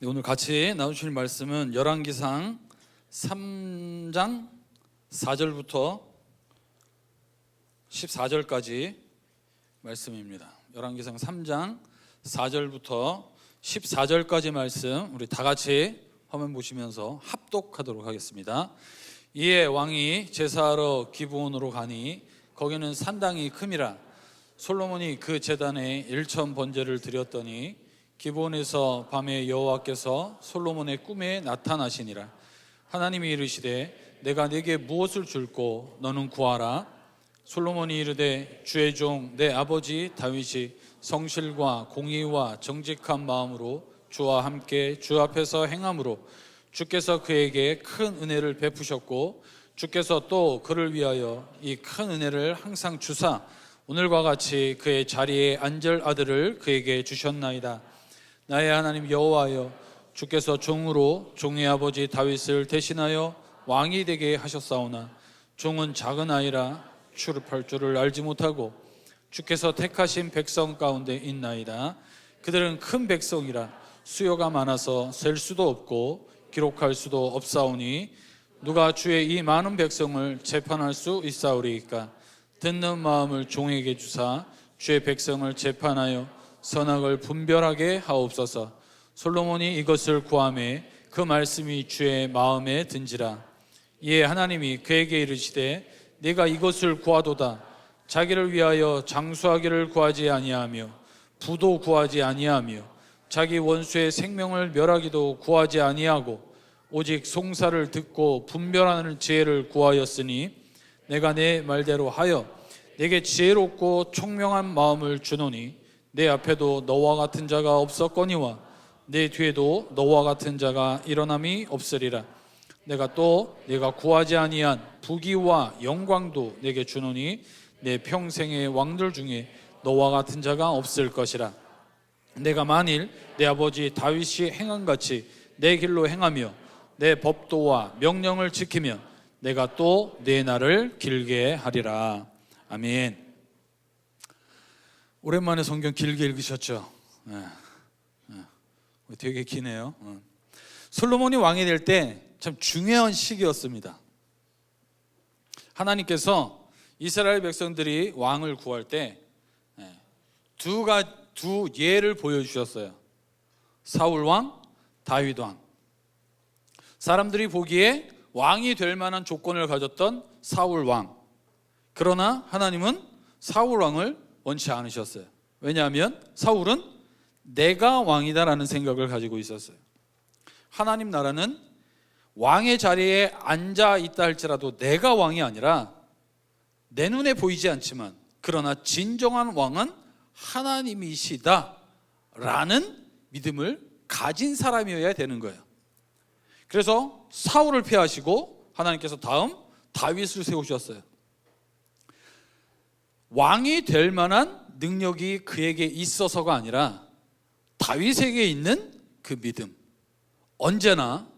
네, 오늘 같이 나누실 말씀은 열왕기상 3장 4절부터 14절까지 말씀입니다. 열왕기상 3장 4절부터 14절까지 말씀 우리 다 같이 화면 보시면서 합독하도록 하겠습니다. 이에 왕이 제사하러 기브온으로 가니 거기는 산당이 큼이라. 솔로몬이 그 제단에 1천 번제를 드렸더니 기브온에서 밤에 여호와께서 솔로몬의 꿈에 나타나시니라. 하나님이 이르시되 내가 네게 무엇을 줄꼬 너는 구하라. 솔로몬이 이르되 주의 종 내 아버지 다윗이 성실과 공의와 정직한 마음으로 주와 함께 주 앞에서 행함으로 주께서 그에게 큰 은혜를 베푸셨고 주께서 또 그를 위하여 이 큰 은혜를 항상 주사 오늘과 같이 그의 자리에 앉을 아들을 그에게 주셨나이다. 나의 하나님 여호와여, 주께서 종으로 종의 아버지 다윗을 대신하여 왕이 되게 하셨사오나 종은 작은 아이라 출입할 줄을 알지 못하고 주께서 택하신 백성 가운데 있나이다. 그들은 큰 백성이라 수요가 많아서 셀 수도 없고 기록할 수도 없사오니 누가 주의 이 많은 백성을 재판할 수 있사오리이까. 듣는 마음을 종에게 주사 주의 백성을 재판하여 선악을 분별하게 하옵소서. 솔로몬이 이것을 구하매 그 말씀이 주의 마음에 든지라. 이에 하나님이 그에게 이르시되 네가 이것을 구하도다. 자기를 위하여 장수하기를 구하지 아니하며 부도 구하지 아니하며 자기 원수의 생명을 멸하기도 구하지 아니하고 오직 송사를 듣고 분별하는 지혜를 구하였으니 내가 내 말대로 하여 내게 지혜롭고 총명한 마음을 주노니 내 앞에도 너와 같은 자가 없었거니와 내 뒤에도 너와 같은 자가 일어남이 없으리라. 내가 또 네가 구하지 아니한 부귀와 영광도 내게 주노니 내 평생의 왕들 중에 너와 같은 자가 없을 것이라. 내가 만일 내 아버지 다윗이 행한같이 내 길로 행하며 내 법도와 명령을 지키면 내가 또 내 날을 길게 하리라. 아멘. 오랜만에 성경 길게 읽으셨죠? 되게 기네요. 솔로몬이 왕이 될 때 참 중요한 시기였습니다. 하나님께서 이스라엘 백성들이 왕을 구할 때 두 예를 보여주셨어요. 사울 왕, 다윗 왕. 사람들이 보기에 왕이 될 만한 조건을 가졌던 사울 왕. 그러나 하나님은 사울 왕을 원치 않으셨어요. 왜냐하면 사울은 내가 왕이다라는 생각을 가지고 있었어요. 하나님 나라는 왕의 자리에 앉아 있다 할지라도 내가 왕이 아니라 내 눈에 보이지 않지만 그러나 진정한 왕은 하나님이시다 라는 믿음을 가진 사람이어야 되는 거예요. 그래서 사울을 폐하시고 하나님께서 다음 다윗을 세우셨어요. 왕이 될 만한 능력이 그에게 있어서가 아니라 다윗에게 있는 그 믿음, 언제나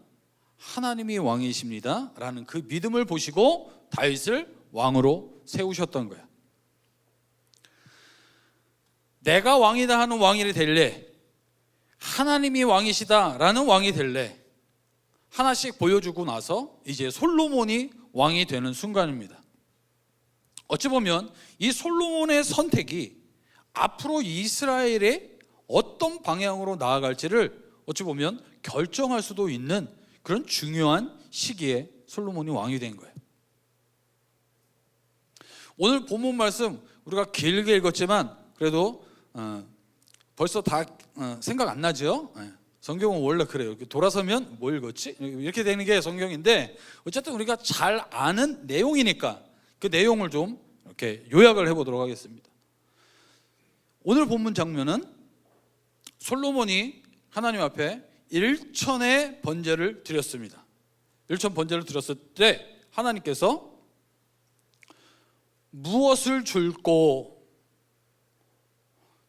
하나님이 왕이십니다 라는 그 믿음을 보시고 다윗을 왕으로 세우셨던 거야. 내가 왕이다 하는 왕이 될래, 하나님이 왕이시다 라는 왕이 될래, 하나씩 보여주고 나서 이제 솔로몬이 왕이 되는 순간입니다. 어찌 보면 이 솔로몬의 선택이 앞으로 이스라엘의 어떤 방향으로 나아갈지를 어찌 보면 결정할 수도 있는 그런 중요한 시기에 솔로몬이 왕이 된 거예요. 오늘 본문 말씀 우리가 길게 읽었지만 그래도 벌써 다 생각 안 나죠? 성경은 원래 그래요. 이렇게 돌아서면 뭐 읽었지? 이렇게 되는 게 성경인데 어쨌든 우리가 잘 아는 내용이니까 그 내용을 좀 이렇게 요약을 해보도록 하겠습니다. 오늘 본문 장면은 솔로몬이 하나님 앞에 1천의 번제를 드렸습니다. 1천 번제를 드렸을 때 하나님께서 무엇을 줄꼬?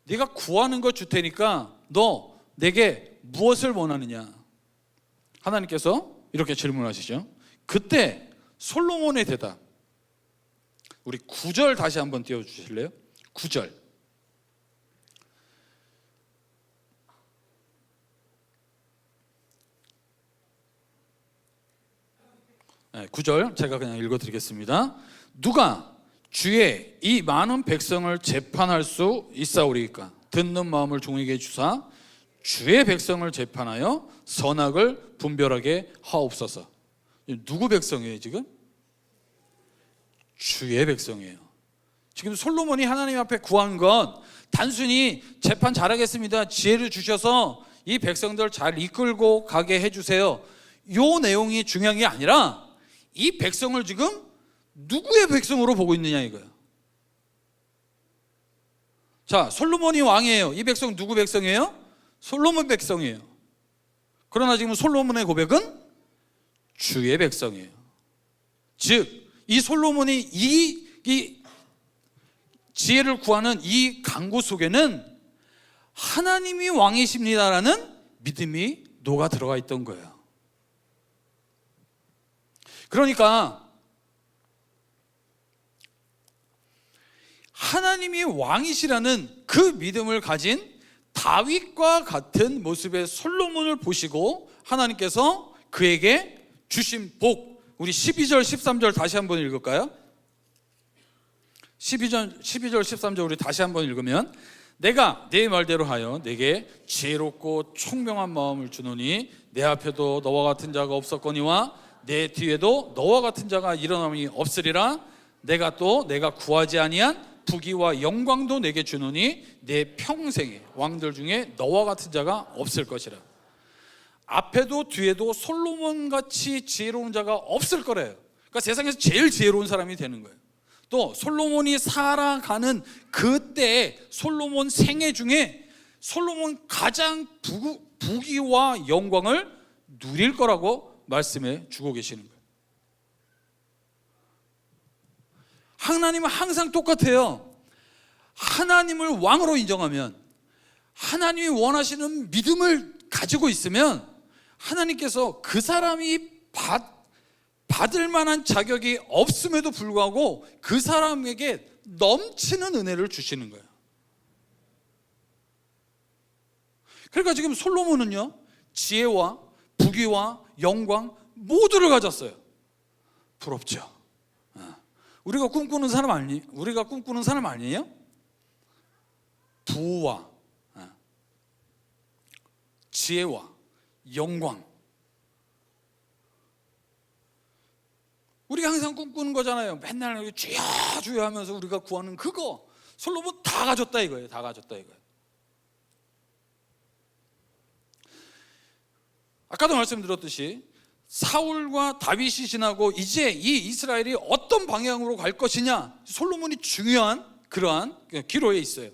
네가 구하는 거 줄 테니까 너 내게 무엇을 원하느냐? 하나님께서 이렇게 질문하시죠. 그때 솔로몬의 대답, 우리 9절 다시 한번 띄워주실래요? 9절. 9절 제가 그냥 읽어드리겠습니다. 누가 주의 이 많은 백성을 재판할 수 있사오리이까? 듣는 마음을 종에게 주사 주의 백성을 재판하여 선악을 분별하게 하옵소서. 누구 백성이에요 지금? 주의 백성이에요. 지금 솔로몬이 하나님 앞에 구한 건 단순히 재판 잘하겠습니다, 지혜를 주셔서 이 백성들 잘 이끌고 가게 해주세요, 요 내용이 중요한 게 아니라 이 백성을 지금 누구의 백성으로 보고 있느냐 이거예요. 자, 솔로몬이 왕이에요. 이 백성 누구 백성이에요? 솔로몬 백성이에요. 그러나 지금 솔로몬의 고백은 주의 백성이에요. 즉 이 솔로몬이 이 지혜를 구하는 이 간구 속에는 하나님이 왕이십니다라는 믿음이 녹아 들어가 있던 거예요. 그러니까 하나님이 왕이시라는 그 믿음을 가진 다윗과 같은 모습의 솔로몬을 보시고 하나님께서 그에게 주신 복, 우리 12절 13절 다시 한번 읽을까요? 12절 13절 우리 다시 한번 읽으면, 내가 네 말대로 하여 내게 지혜롭고 총명한 마음을 주노니 내 앞에도 너와 같은 자가 없었거니와 내 뒤에도 너와 같은 자가 일어남이 없으리라. 내가 또 내가 구하지 아니한 부귀와 영광도 내게 주노니 내 평생에 왕들 중에 너와 같은 자가 없을 것이라. 앞에도 뒤에도 솔로몬같이 지혜로운 자가 없을 거래요. 그러니까 세상에서 제일 지혜로운 사람이 되는 거예요. 또 솔로몬이 살아가는 그때 솔로몬 생애 중에 솔로몬 가장 부귀와 영광을 누릴 거라고 말씀해 주고 계시는 거예요. 하나님은 항상 똑같아요. 하나님을 왕으로 인정하면, 하나님이 원하시는 믿음을 가지고 있으면 하나님께서 그 사람이 받을 만한 자격이 없음에도 불구하고 그 사람에게 넘치는 은혜를 주시는 거예요. 그러니까 지금 솔로몬은요, 지혜와 부귀와 영광 모두를 가졌어요. 부럽죠? 우리가 꿈꾸는 사람 아니에요? 부와 지혜와 영광, 우리가 항상 꿈꾸는 거잖아요. 맨날 주여 주여 하면서 우리가 구하는 그거 솔로몬 다 가졌다 이거예요. 다 가졌다 이거예요. 아까도 말씀드렸듯이 사울과 다윗이 지나고 이제 이 이스라엘이 어떤 방향으로 갈 것이냐, 솔로몬이 중요한 그러한 기로에 있어요.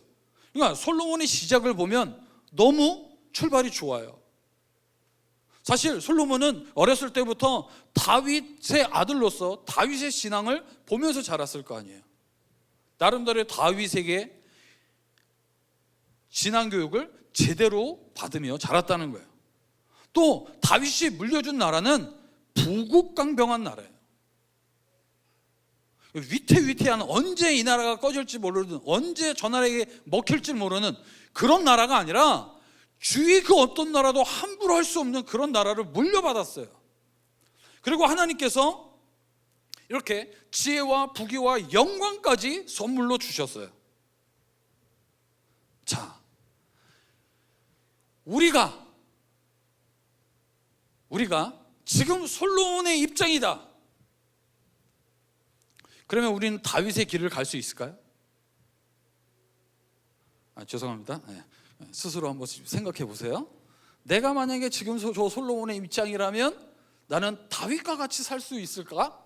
그러니까 솔로몬의 시작을 보면 너무 출발이 좋아요. 사실 솔로몬은 어렸을 때부터 다윗의 아들로서 다윗의 신앙을 보면서 자랐을 거 아니에요. 나름대로 다윗에게 신앙 교육을 제대로 받으며 자랐다는 거예요. 또 다윗이 물려준 나라는 부국강병한 나라예요. 위태위태한, 언제 이 나라가 꺼질지 모르는, 언제 저 나라에게 먹힐지 모르는 그런 나라가 아니라 주위 그 어떤 나라도 함부로 할 수 없는 그런 나라를 물려받았어요. 그리고 하나님께서 이렇게 지혜와 부귀와 영광까지 선물로 주셨어요. 자, 우리가 지금 솔로몬의 입장이다. 그러면 우리는 다윗의 길을 갈 수 있을까요? 죄송합니다. 스스로 한번 생각해 보세요. 내가 만약에 지금 저 솔로몬의 입장이라면 나는 다윗과 같이 살 수 있을까?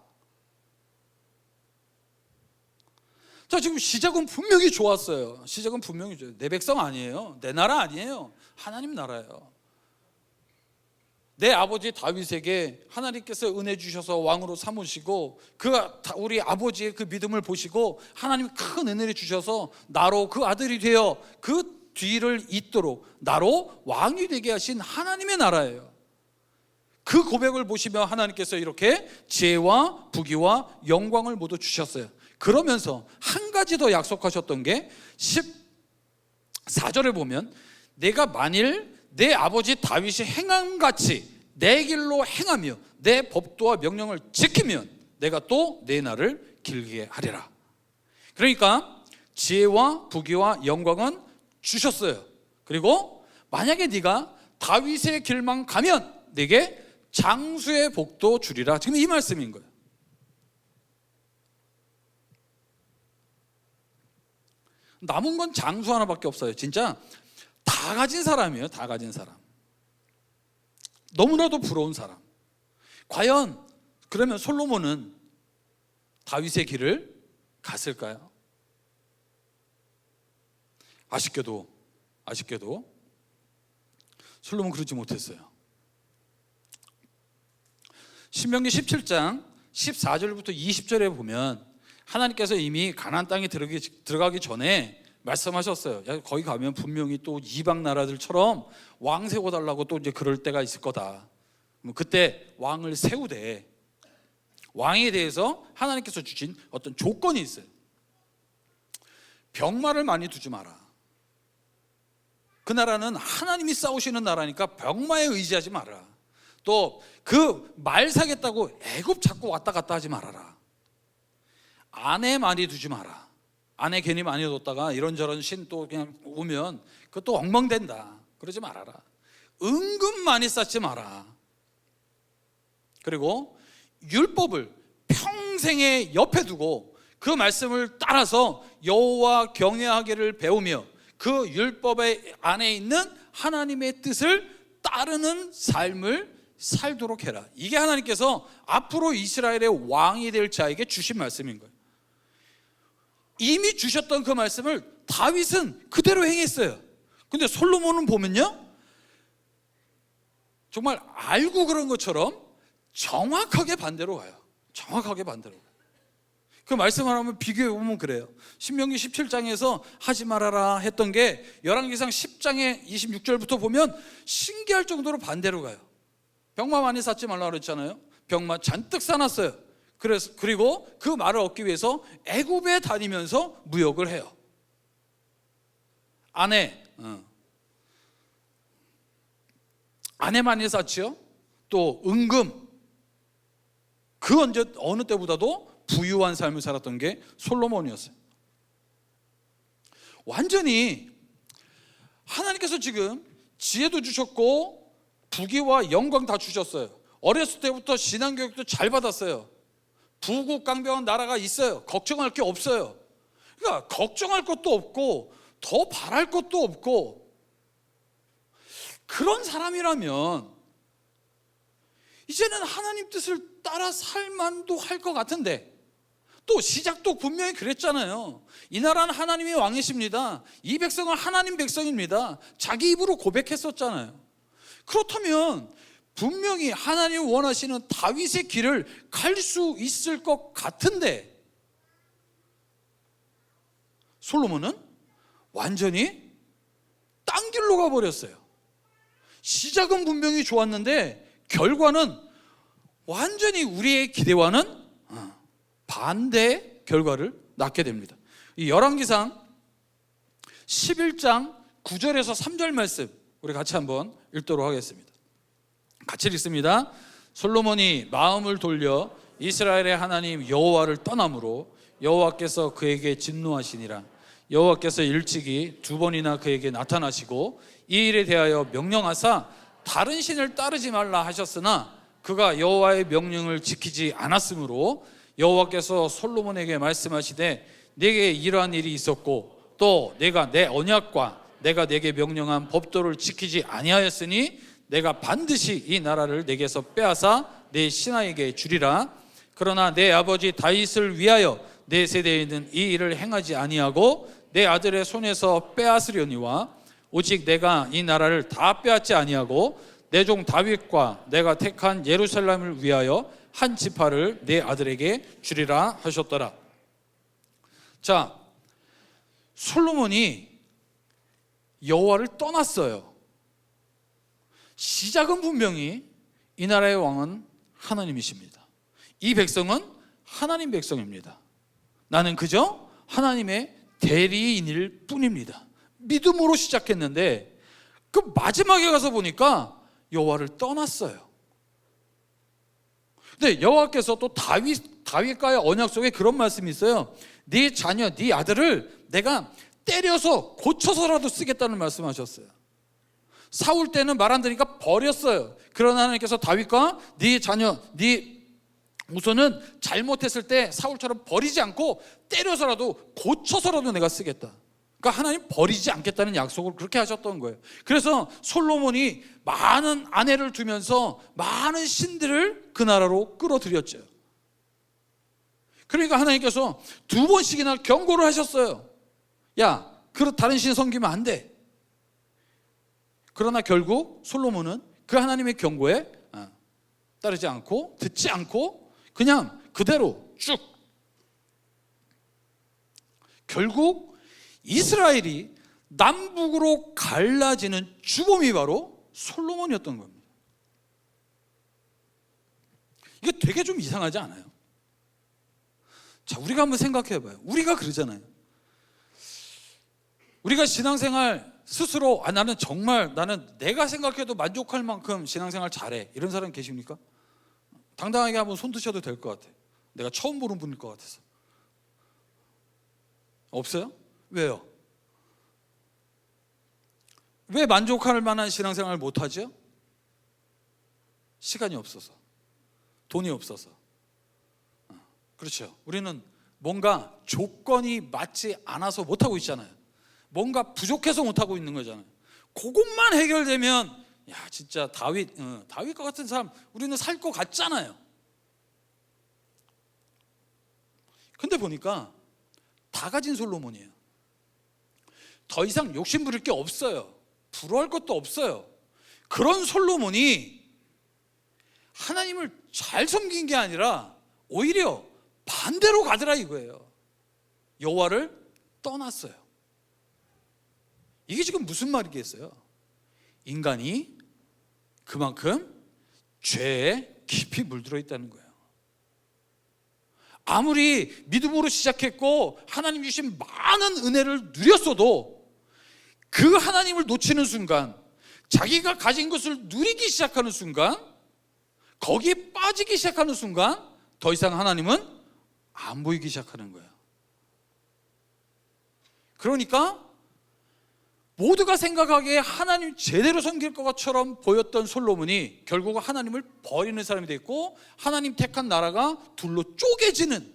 자, 지금 시작은 분명히 좋았어요. 시작은 분명히 좋아요. 내 백성 아니에요. 내 나라 아니에요. 하나님 나라예요. 내 아버지 다윗에게 하나님께서 은혜 주셔서 왕으로 삼으시고 우리 아버지의 그 믿음을 보시고 하나님이 큰 은혜를 주셔서 나로 그 아들이 되어 그 뒤를 잇도록 나로 왕이 되게 하신 하나님의 나라예요. 그 고백을 보시며 하나님께서 이렇게 지혜와 부귀와 영광을 모두 주셨어요. 그러면서 한 가지 더 약속하셨던 게 14절에 보면, 내가 만일 내 아버지 다윗이 행함같이 내 길로 행하며 내 법도와 명령을 지키면 내가 또 내 날을 길게 하리라. 그러니까 지혜와 부귀와 영광은 주셨어요. 그리고 만약에 네가 다윗의 길만 가면 네게 장수의 복도 주리라. 지금 이 말씀인 거예요. 남은 건 장수 하나밖에 없어요. 진짜 다 가진 사람이에요. 다 가진 사람. 너무나도 부러운 사람. 과연 그러면 솔로몬은 다윗의 길을 갔을까요? 아쉽게도 솔로몬 그러지 못했어요. 신명기 17장 14절부터 20절에 보면 하나님께서 이미 가나안 땅에 들어가기 전에 말씀하셨어요. 야, 거기 가면 분명히 또 이방 나라들처럼 왕 세워달라고 또 이제 그럴 때가 있을 거다. 그때 왕을 세우되 왕에 대해서 하나님께서 주신 어떤 조건이 있어요. 병마를 많이 두지 마라. 그 나라는 하나님이 싸우시는 나라니까 병마에 의지하지 마라. 또 그 말 사겠다고 애굽 자꾸 왔다 갔다 하지 말아라. 아내 많이 두지 마라. 아내 괜히 많이 뒀다가 이런저런 신 또 그냥 오면 그것도 엉망된다. 그러지 말아라. 은근 많이 쌓지 마라. 그리고 율법을 평생에 옆에 두고 그 말씀을 따라서 여호와 경외하기를 배우며 그 율법의 안에 있는 하나님의 뜻을 따르는 삶을 살도록 해라. 이게 하나님께서 앞으로 이스라엘의 왕이 될 자에게 주신 말씀인 거예요. 이미 주셨던 그 말씀을 다윗은 그대로 행했어요. 근데 솔로몬은 보면요, 정말 알고 그런 것처럼 정확하게 반대로 가요. 정확하게 반대로 가요. 그 말씀을 하면 비교해 보면 그래요. 신명기 17장에서 하지 말아라 했던 게 열왕기상 10장의 26절부터 보면 신기할 정도로 반대로 가요. 병마 많이 쌓지 말라고 그랬잖아요. 병마 잔뜩 쌓았어요. 그리고 그 말을 얻기 위해서 애굽에 다니면서 무역을 해요. 아내 많이 쌓지요. 또 은금, 그 어느 때보다도 부유한 삶을 살았던 게 솔로몬이었어요. 완전히 하나님께서 지금 지혜도 주셨고 부귀와 영광 다 주셨어요. 어렸을 때부터 신앙교육도 잘 받았어요. 부국강병한 나라가 있어요. 걱정할 게 없어요. 그러니까 걱정할 것도 없고 더 바랄 것도 없고, 그런 사람이라면 이제는 하나님 뜻을 따라 살만도 할 것 같은데, 또 시작도 분명히 그랬잖아요. 이 나라는 하나님이 왕이십니다. 이 백성은 하나님 백성입니다. 자기 입으로 고백했었잖아요. 그렇다면 분명히 하나님이 원하시는 다윗의 길을 갈 수 있을 것 같은데, 솔로몬은 완전히 딴 길로 가버렸어요. 시작은 분명히 좋았는데 결과는 완전히 우리의 기대와는 반대 결과를 낳게 됩니다. 이 열왕기상 11장 9절에서 3절 말씀 우리 같이 한번 읽도록 하겠습니다. 같이 읽습니다. 솔로몬이 마음을 돌려 이스라엘의 하나님 여호와를 떠남으로 여호와께서 그에게 진노하시니라. 여호와께서 일찍이 2번이나 그에게 나타나시고 이 일에 대하여 명령하사 다른 신을 따르지 말라 하셨으나 그가 여호와의 명령을 지키지 않았으므로 여호와께서 솔로몬에게 말씀하시되 네게 이러한 일이 있었고 또 내가 내 언약과 내가 네게 명령한 법도를 지키지 아니하였으니 내가 반드시 이 나라를 네게서 빼앗아 네 신하에게 주리라. 그러나 내 아버지 다윗을 위하여 내 세대에는 이 일을 행하지 아니하고 내 아들의 손에서 빼앗으려니와 오직 내가 이 나라를 다 빼앗지 아니하고 내 종 다윗과 내가 택한 예루살렘을 위하여 한 지파를 내 아들에게 주리라 하셨더라. 자, 솔로몬이 여호와를 떠났어요. 시작은 분명히 이 나라의 왕은 하나님이십니다. 이 백성은 하나님 백성입니다. 나는 그저 하나님의 대리인일 뿐입니다. 믿음으로 시작했는데 그 마지막에 가서 보니까 여호와를 떠났어요. 근데 여호와께서 또 다윗과의 언약 속에 그런 말씀이 있어요. 네 자녀, 네 아들을 내가 때려서 고쳐서라도 쓰겠다는 말씀하셨어요. 사울 때는 말 안 들으니까 버렸어요. 그러나 하나님께서 다윗과 네 자녀, 네 우선은 잘못했을 때 사울처럼 버리지 않고 때려서라도 고쳐서라도 내가 쓰겠다. 그러니까 하나님 버리지 않겠다는 약속을 그렇게 하셨던 거예요. 그래서 솔로몬이 많은 아내를 두면서 많은 신들을 그 나라로 끌어들였죠. 그러니까 하나님께서 2번씩이나 경고를 하셨어요. 야, 다른 신 섬기면 안 돼. 그러나 결국 솔로몬은 그 하나님의 경고에 따르지 않고 듣지 않고 그냥 그대로 쭉, 결국 이스라엘이 남북으로 갈라지는 주범이 바로 솔로몬이었던 겁니다. 이게 되게 좀 이상하지 않아요? 자, 우리가 한번 생각해 봐요. 우리가 그러잖아요. 우리가 신앙생활 스스로 나는 내가 생각해도 만족할 만큼 신앙생활 잘해, 이런 사람 계십니까? 당당하게 한번 손 드셔도 될 것 같아요. 내가 처음 보는 분일 것 같아서. 없어요? 왜요? 왜 만족할 만한 신앙생활을 못하죠? 시간이 없어서, 돈이 없어서. 그렇죠. 우리는 뭔가 조건이 맞지 않아서 못하고 있잖아요. 뭔가 부족해서 못하고 있는 거잖아요. 그것만 해결되면 야, 진짜 다윗과 같은 사람 우리는 살 것 같잖아요. 근데 보니까 다 가진 솔로몬이에요. 더 이상 욕심 부릴 게 없어요. 부러워할 것도 없어요. 그런 솔로몬이 하나님을 잘 섬긴 게 아니라 오히려 반대로 가더라 이거예요. 여호와를 떠났어요. 이게 지금 무슨 말이겠어요? 인간이 그만큼 죄에 깊이 물들어 있다는 거예요. 아무리 믿음으로 시작했고 하나님 주신 많은 은혜를 누렸어도 그 하나님을 놓치는 순간, 자기가 가진 것을 누리기 시작하는 순간, 거기에 빠지기 시작하는 순간 더 이상 하나님은 안 보이기 시작하는 거예요. 그러니까 모두가 생각하기에 하나님 제대로 섬길 것처럼 보였던 솔로몬이 결국 하나님을 버리는 사람이 됐고, 하나님 택한 나라가 둘로 쪼개지는,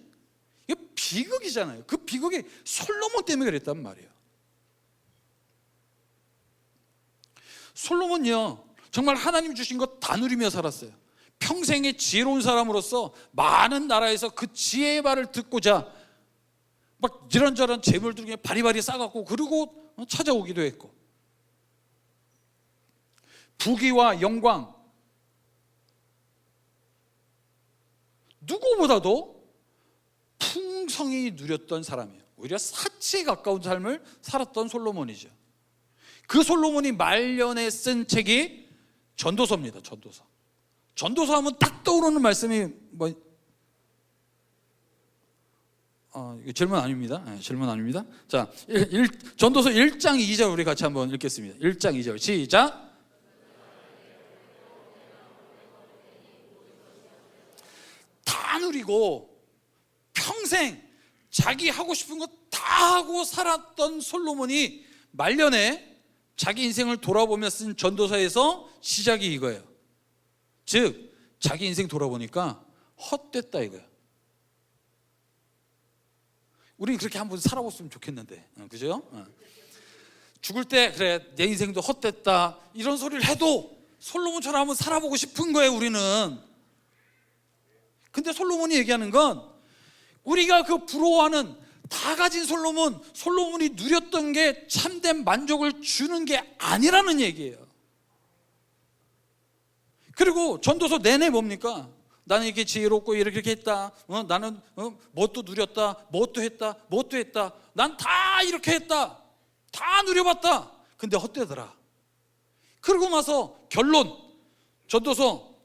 이게 비극이잖아요. 그 비극이 솔로몬 때문에 그랬단 말이에요. 솔로몬이요, 정말 하나님 주신 것 다 누리며 살았어요. 평생에 지혜로운 사람으로서 많은 나라에서 그 지혜의 말을 듣고자 막 이런저런 재물들 그냥 바리바리 싸갖고 그리고 찾아오기도 했고, 부귀와 영광 누구보다도 풍성히 누렸던 사람이에요. 오히려 사치에 가까운 삶을 살았던 솔로몬이죠. 그 솔로몬이 말년에 쓴 책이 전도서입니다. 전도서 하면 딱 떠오르는 말씀이 이거 질문 아닙니다. 질문 아닙니다. 자, 전도서 1장 2절 우리 같이 한번 읽겠습니다. 1장 2절 시작. 다 누리고 평생 자기 하고 싶은 거 다 하고 살았던 솔로몬이 말년에 자기 인생을 돌아보며 쓴 전도서에서 시작이 이거예요. 즉 자기 인생 돌아보니까 헛됐다 이거예요. 우리는 그렇게 한번 살아봤으면 좋겠는데, 그죠? 죽을 때 그래 내 인생도 헛됐다 이런 소리를 해도 솔로몬처럼 한번 살아보고 싶은 거예요 우리는. 근데 솔로몬이 얘기하는 건 우리가 그 부러워하는 다 가진 솔로몬이 누렸던 게 참된 만족을 주는 게 아니라는 얘기예요. 그리고 전도서 내내 뭡니까? 나는 이렇게 지혜롭고 이렇게 했다. 나는 뭣도 누렸다. 뭣도 했다. 난 다 이렇게 했다. 다 누려봤다. 근데 헛되더라. 그러고 나서 결론, 전도서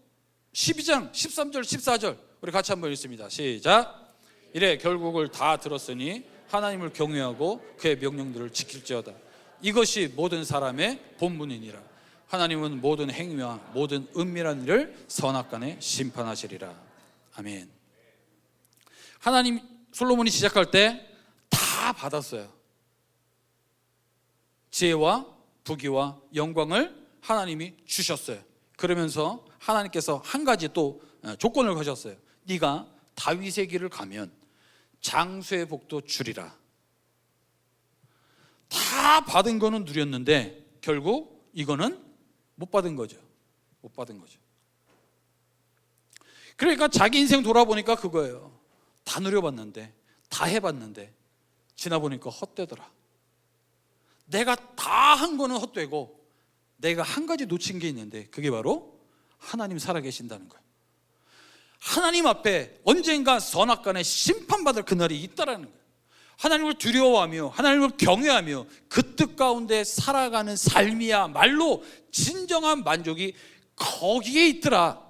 12장 13절 14절 우리 같이 한번 읽습니다. 시작. 이래 결국을 다 들었으니 하나님을 경외하고 그의 명령들을 지킬지어다. 이것이 모든 사람의 본분이니라. 하나님은 모든 행위와 모든 은밀한 일을 선악간에 심판하시리라. 아멘. 하나님 솔로몬이 시작할 때 다 받았어요. 지혜와 부귀와 영광을 하나님이 주셨어요. 그러면서 하나님께서 한 가지 또 조건을 거셨어요. 네가 다윗의 길을 가면 장수의 복도 주리라. 다 받은 거는 누렸는데 결국 이거는 못 받은 거죠. 못 받은 거죠. 그러니까 자기 인생 돌아보니까 그거예요. 다 누려봤는데, 다 해봤는데 지나보니까 헛되더라. 내가 다 한 거는 헛되고 내가 한 가지 놓친 게 있는데 그게 바로 하나님 살아계신다는 거예요. 하나님 앞에 언젠가 선악간에 심판받을 그날이 있다라는 거예요. 하나님을 두려워하며 하나님을 경외하며 그 뜻 가운데 살아가는 삶이야말로 진정한 만족이 거기에 있더라.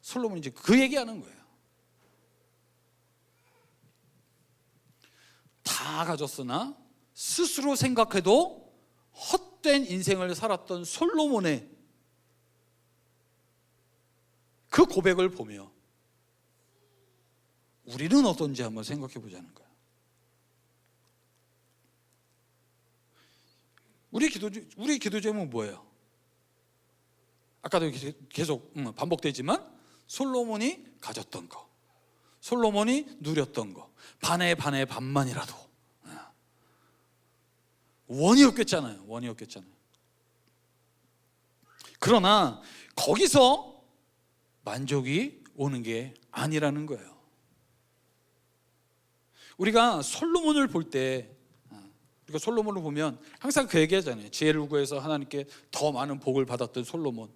솔로몬이 이제 그 얘기하는 거예요. 다 가졌으나 스스로 생각해도 헛된 인생을 살았던 솔로몬의 그 고백을 보며 우리는 어떤지 한번 생각해 보자는 거예요. 우리 기도 제목은 뭐예요? 아까도 계속 반복되지만 솔로몬이 가졌던 거, 솔로몬이 누렸던 거, 반에 반만이라도 원이 없겠잖아요. 원이 없겠잖아요. 그러나 거기서 만족이 오는 게 아니라는 거예요. 우리가 솔로몬을 볼 때, 우리가 솔로몬을 보면 항상 그 얘기하잖아요. 지혜를 구해서 하나님께 더 많은 복을 받았던 솔로몬,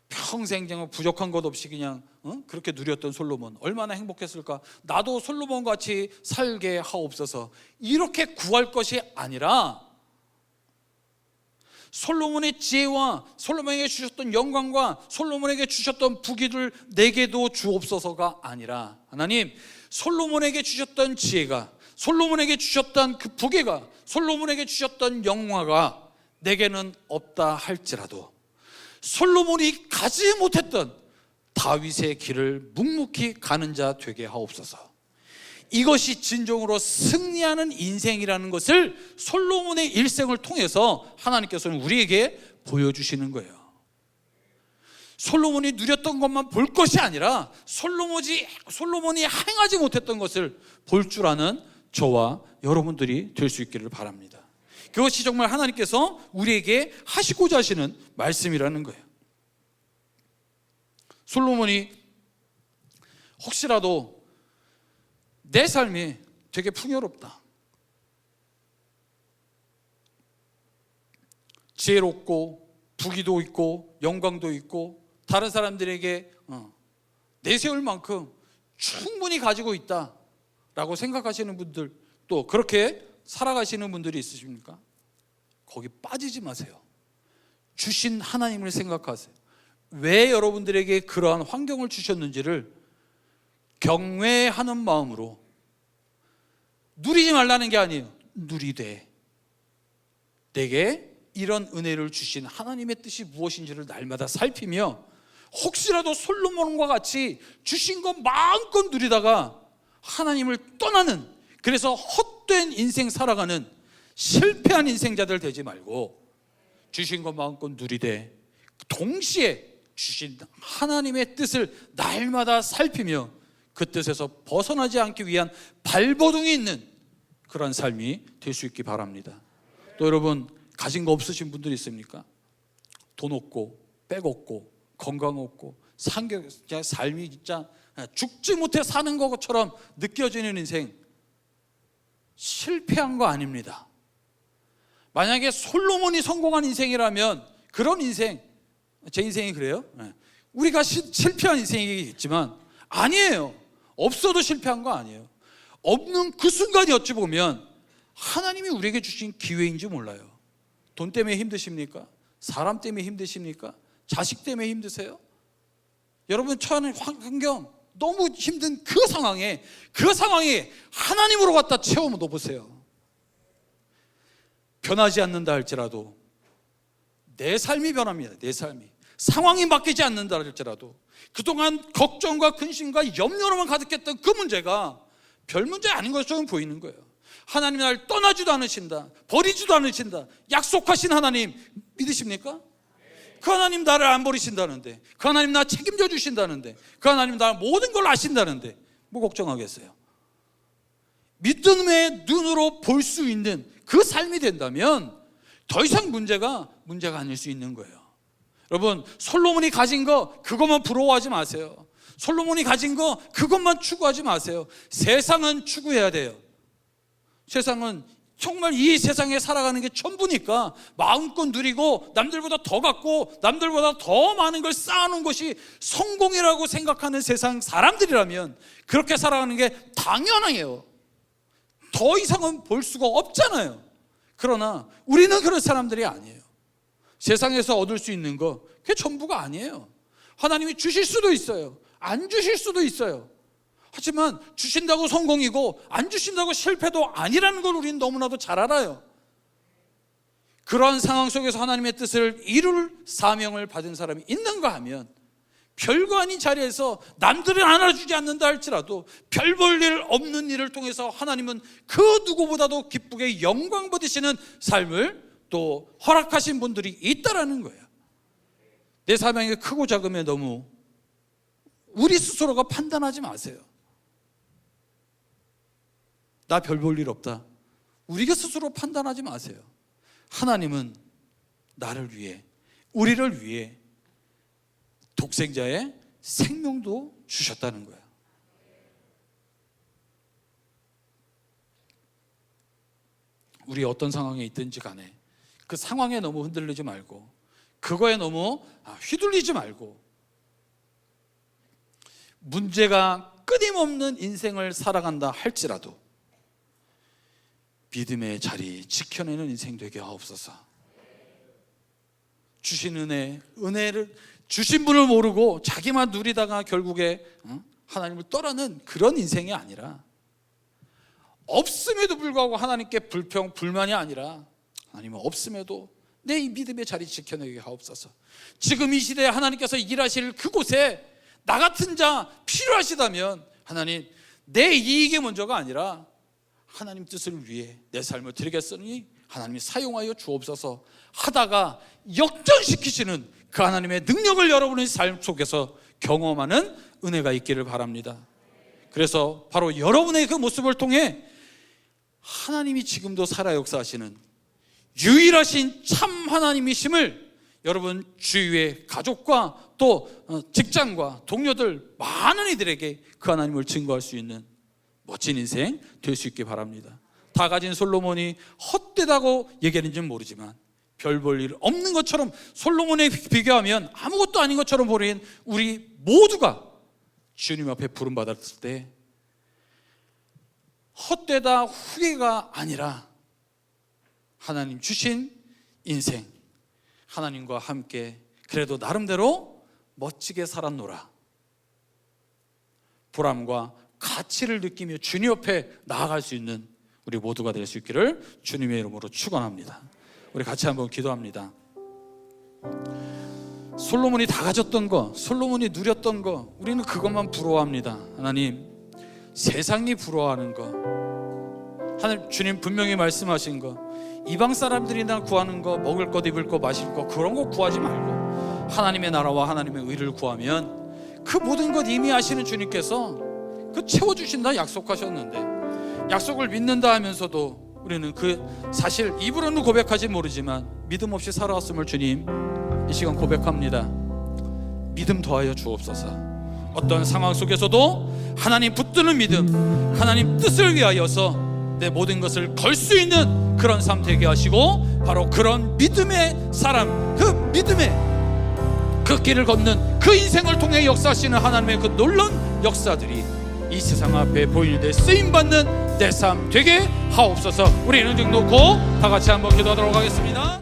평생 부족한 것 없이 그냥 그렇게 누렸던 솔로몬, 얼마나 행복했을까. 나도 솔로몬 같이 살게 하옵소서. 이렇게 구할 것이 아니라 솔로몬의 지혜와 솔로몬에게 주셨던 영광과 솔로몬에게 주셨던 부귀를 내게도 주옵소서가 아니라, 하나님 솔로몬에게 주셨던 지혜가, 솔로몬에게 주셨던 그 부귀가, 솔로몬에게 주셨던 영화가 내게는 없다 할지라도 솔로몬이 가지 못했던 다윗의 길을 묵묵히 가는 자 되게 하옵소서. 이것이 진정으로 승리하는 인생이라는 것을 솔로몬의 일생을 통해서 하나님께서는 우리에게 보여주시는 거예요. 솔로몬이 누렸던 것만 볼 것이 아니라 솔로몬이 행하지 못했던 것을 볼 줄 아는 저와 여러분들이 될 수 있기를 바랍니다. 그것이 정말 하나님께서 우리에게 하시고자 하시는 말씀이라는 거예요. 솔로몬이 혹시라도 내 삶이 되게 풍요롭다, 지혜롭고 부귀도 있고 영광도 있고 다른 사람들에게 내세울 만큼 충분히 가지고 있다라고 생각하시는 분들, 또 그렇게 살아가시는 분들이 있으십니까? 거기 빠지지 마세요. 주신 하나님을 생각하세요. 왜 여러분들에게 그러한 환경을 주셨는지를 경외하는 마음으로, 누리지 말라는 게 아니에요. 누리되 내게 이런 은혜를 주신 하나님의 뜻이 무엇인지를 날마다 살피며, 혹시라도 솔로몬과 같이 주신 것 마음껏 누리다가 하나님을 떠나는, 그래서 헛된 인생 살아가는 실패한 인생자들 되지 말고 주신 것 마음껏 누리되 동시에 주신 하나님의 뜻을 날마다 살피며 그 뜻에서 벗어나지 않기 위한 발버둥이 있는 그런 삶이 될 수 있기 바랍니다. 또 여러분, 가진 거 없으신 분들이 있습니까? 돈 없고 백 없고 건강 없고 삶이 진짜 죽지 못해 사는 것처럼 느껴지는 인생, 실패한 거 아닙니다. 만약에 솔로몬이 성공한 인생이라면, 그런 인생, 제 인생이 그래요? 우리가 실패한 인생이겠지만 아니에요. 없어도 실패한 거 아니에요. 없는 그 순간이 어찌 보면 하나님이 우리에게 주신 기회인지 몰라요. 돈 때문에 힘드십니까? 사람 때문에 힘드십니까? 자식 때문에 힘드세요? 여러분 처하는 환경, 너무 힘든 그 상황에 하나님으로 갖다 채워 넣어보세요. 변하지 않는다 할지라도 내 삶이 변합니다. 내 삶이. 상황이 바뀌지 않는다 할지라도 그동안 걱정과 근심과 염려로만 가득했던 그 문제가 별 문제 아닌 것처럼 보이는 거예요. 하나님이 나를 떠나지도 않으신다, 버리지도 않으신다, 약속하신 하나님 믿으십니까? 그 하나님 나를 안 버리신다는데, 그 하나님 나 책임져 주신다는데, 그 하나님 나 모든 걸 아신다는데 뭐 걱정하겠어요? 믿음의 눈으로 볼 수 있는 그 삶이 된다면 더 이상 문제가 아닐 수 있는 거예요. 여러분, 솔로몬이 가진 거 그것만 부러워하지 마세요. 솔로몬이 가진 거 그것만 추구하지 마세요. 세상은 추구해야 돼요. 세상은 정말 이 세상에 살아가는 게 전부니까 마음껏 누리고 남들보다 더 갖고 남들보다 더 많은 걸 쌓아놓은 것이 성공이라고 생각하는 세상 사람들이라면 그렇게 살아가는 게 당연해요. 더 이상은 볼 수가 없잖아요. 그러나 우리는 그런 사람들이 아니에요. 세상에서 얻을 수 있는 거 그게 전부가 아니에요. 하나님이 주실 수도 있어요, 안 주실 수도 있어요. 하지만 주신다고 성공이고 안 주신다고 실패도 아니라는 걸 우리는 너무나도 잘 알아요. 그러한 상황 속에서 하나님의 뜻을 이룰 사명을 받은 사람이 있는가 하면 별거 아닌 자리에서 남들은 알아주지 않는다 할지라도 별 볼 일 없는 일을 통해서 하나님은 그 누구보다도 기쁘게 영광 받으시는 삶을 또 허락하신 분들이 있다라는 거예요. 내 사명이 크고 작음에 너무 우리 스스로가 판단하지 마세요. 나 별 볼 일 없다, 우리가 스스로 판단하지 마세요. 하나님은 나를 위해, 우리를 위해 독생자의 생명도 주셨다는 거예요. 우리 어떤 상황에 있든지 간에 그 상황에 너무 흔들리지 말고, 그거에 너무 휘둘리지 말고, 문제가 끊임없는 인생을 살아간다 할지라도 믿음의 자리 지켜내는 인생 되게 하옵소서. 주신 은혜를 주신 분을 모르고 자기만 누리다가 결국에 하나님을 떠나는 그런 인생이 아니라, 없음에도 불구하고 하나님께 불만이 아니라 하나님은 없음에도 내 이 믿음의 자리 지켜내게 하옵소서. 지금 이 시대에 하나님께서 일하실 그곳에 나 같은 자 필요하시다면 하나님, 내 이익이 먼저가 아니라 하나님 뜻을 위해 내 삶을 드리겠으니 하나님이 사용하여 주옵소서 하다가 역전시키시는 그 하나님의 능력을 여러분의 삶 속에서 경험하는 은혜가 있기를 바랍니다. 그래서 바로 여러분의 그 모습을 통해 하나님이 지금도 살아 역사하시는 유일하신 참 하나님이심을 여러분 주위의 가족과 또 직장과 동료들 많은 이들에게 그 하나님을 증거할 수 있는 멋진 인생 될 수 있기 바랍니다. 다 가진 솔로몬이 헛되다고 얘기하는지는 모르지만 별 볼 일 없는 것처럼 솔로몬에 비교하면 아무것도 아닌 것처럼 보이는 우리 모두가 주님 앞에 부름받았을 때 헛되다 후회가 아니라 하나님 주신 인생, 하나님과 함께 그래도 나름대로 멋지게 살았노라, 보람과 가치를 느끼며 주님 옆에 나아갈 수 있는 우리 모두가 될 수 있기를 주님의 이름으로 축원합니다. 우리 같이 한번 기도합니다. 솔로몬이 다 가졌던 거, 솔로몬이 누렸던 거, 우리는 그것만 부러워합니다. 하나님, 세상이 부러워하는 거, 하나님 주님 분명히 말씀하신 거, 이방 사람들이나 구하는 거, 먹을 것, 입을 것, 마실 것, 그런 거 구하지 말고 하나님의 나라와 하나님의 의를 구하면 그 모든 것 이미 아시는 주님께서 그 채워주신다 약속하셨는데, 약속을 믿는다 하면서도 우리는 그 사실 입으로는 고백하지 모르지만 믿음 없이 살아왔음을 주님 이 시간 고백합니다. 믿음 더하여 주옵소서. 어떤 상황 속에서도 하나님 붙드는 믿음, 하나님 뜻을 위하여서 내 모든 것을 걸 수 있는 그런 삶 되게 하시고, 바로 그런 믿음의 사람, 그 믿음의 그 길을 걷는 그 인생을 통해 역사하시는 하나님의 그 놀라운 역사들이 이 세상 앞에 보이는데 쓰임받는 내 삶 되게 하옵소서. 우리 눈 좀 놓고 다 같이 한번 기도하도록 하겠습니다.